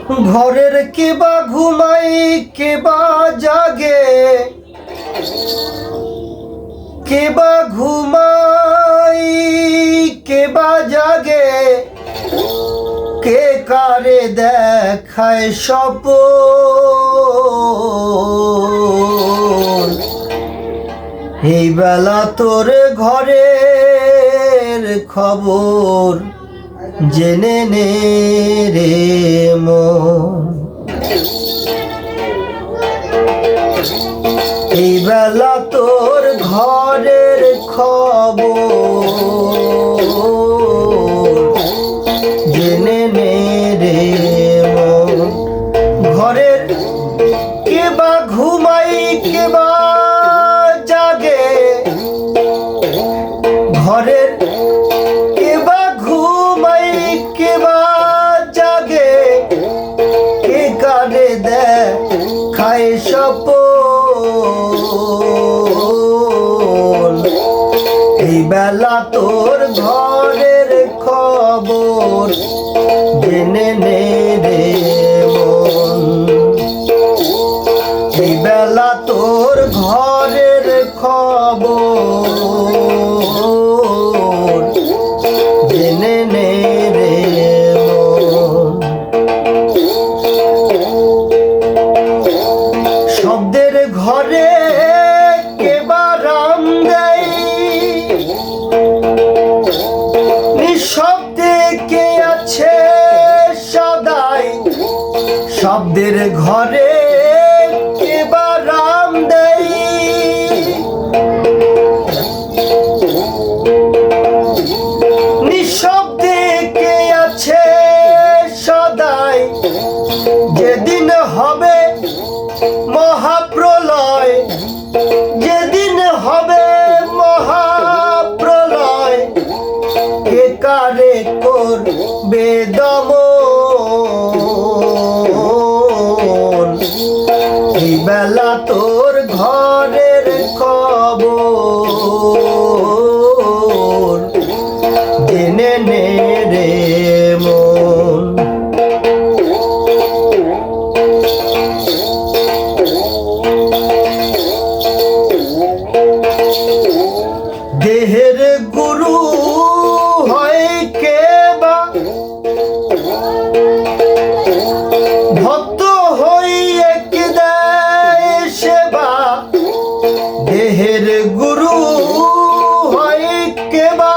ঘরের কেবা ঘুমাই কেবা জাগে, কেবা ঘুমাই কেবা জাগে, কে কারে দেখায় স্বপ্ন। এই বেলা তোর ঘরের খবর জেনে নে রে মন। এই বেলা তোর ঘরের খবর জেনে নে রে মন। ঘরের কেবা ঘুমাই কেবা জাগে, ঘরের কেবা ঘুমাই কেবা জাগে, কে কারে দেখায় স্বপ্ন। এই বেলা তোর ঘরের খবর জেনে নে রে মন। এই বেলা তোর ঘরের খবর জেনে নে রে মন। শব্দের ঘরে কেবা রাম দেয়, নিঃশব্দে কে আছে সদাই। শব্দের ঘরে কেবা রাম দেয়, নিঃশব্দে কে আছে সদাই। যেদিন হবে মহাপ্রলয়, যেদিন হবে মহাপ্রলয়, কে কারে করবে দমন। এই বেলা তোর ঘরের খবর জেনে নে রে মন। দেহের গুরু হয় কেবা, ভক্ত হইয়ে কে দেয় সেবা। দেহের গুরু হয় কেবা,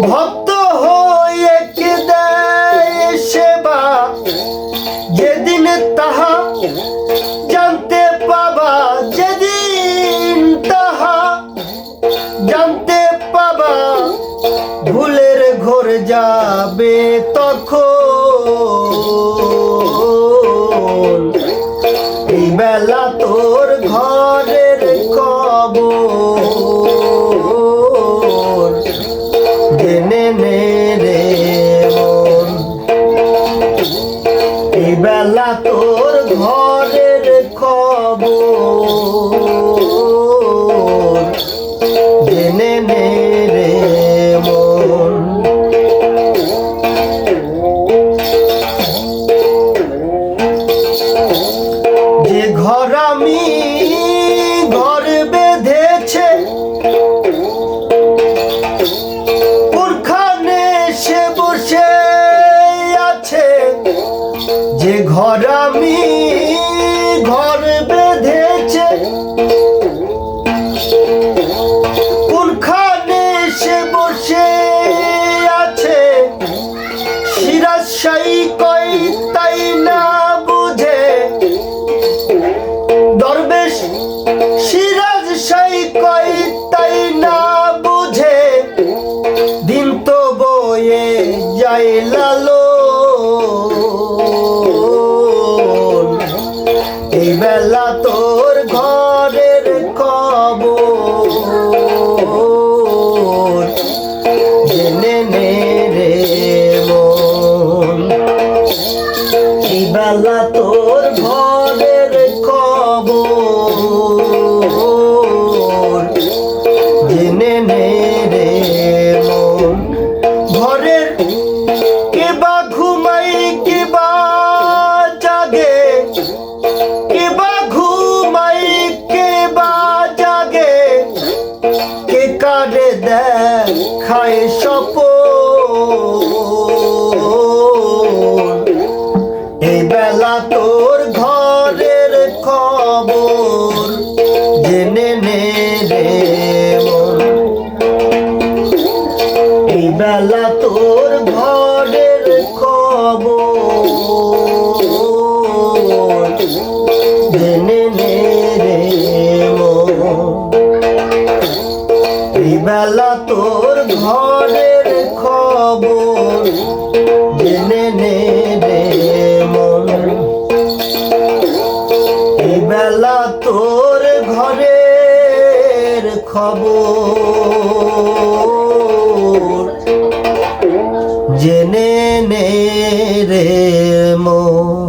ভক্ত হইয়ে কে দেয় সেবা। যেদিন তাহা জানতে পাবা, যেদিন তাহা জানতে পাবা, ভুলের ঘোর যাবে তখন। এই বেলা তোর ঘরের খবর জেনে নে রে মন। এই বেলা তোর ঘরের খবর জেনে নে রে মন। যে ঘর আমি ঘর বেঁধেছে, ওখানে সে বসে আছে। যে ঘর আমি ঘর বেঁধেছে, কোনখানে সে বসে আছে। সিরাজ শাহী কয় তাই না বুঝে, দরবেশ সিরাজ শাহী কয় তাই না বুঝে। দিন তো বয়ে যায় লালন। এই বেলা তোর ঘরের খবর জেনে নে রে মন। এই বেলা তোর ঘরের খবর জেনে নে রে মন। ঘরের তোর ঘরের খবর জেনে নে রে মন এই বেলা তোর ঘরের খবর জেনে নে রে মন এই বেলা তোর ঘরের খবর জেনে নে রে মন।